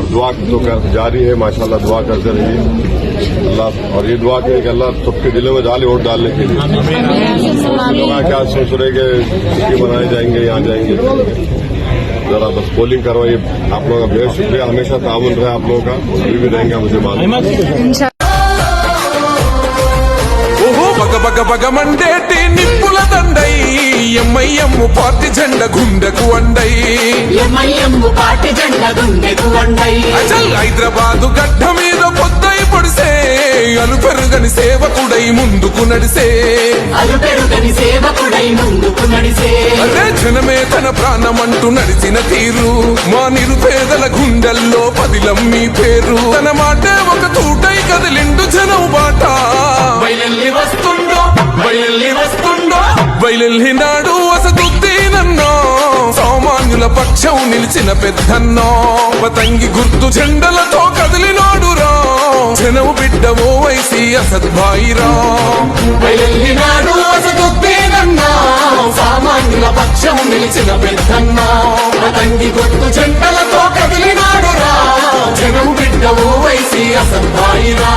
और दुआ तो जारी है माशाल्लाह, दुआ करते रहिए अल्लाह, और ये दुआ करें कि अल्लाह सबके दिलों में डाले वोट डालने के लिए। लोग क्या सोच रहे कि छुट्टी मनाए जाएंगे, यहाँ जाएंगे, जरा बस पोलिंग करवाइए। आप लोगों का बेहद शुक्रिया, हमेशा ताउन रहे आप लोगों का, अभी भी रहेंगे मुझे मालूम। బగ బగ మండేటి నిప్పుల దండై ఎంఐఎం పార్టీ జెండ గుండెకు వండై అచల్ హైదరాబాదు గడ్డ మీద పొద్దై పొడిసే అలు పెరుగని సేవకుడై ముందుకు నడిసే అదే జనమే తన ప్రాణమంటూ నడిచిన తీరు మా నిరుపేదల గుండెల్లో పదిలం మీ పేరు తన మాటే ఒక తూటై కదిలిండు జనం బాట బయలునాడు వసతుద్దీనన్నో సామాన్యుల పక్షం నిలిచిన పెద్దన్నో పతంగి గుర్తు జెండలతో కదిలినాడురా జనం బిడ్డవో వైసీ అసద్భాయిరా బయలునాడు వసతుద్దీనన్నో సామాన్యుల పక్షం నిలిచిన పెద్దన్నో పతంగి గుర్తు జెండలతో కదిలినాడురా జనం బిడ్డవో వైసీ అసద్భాయిరా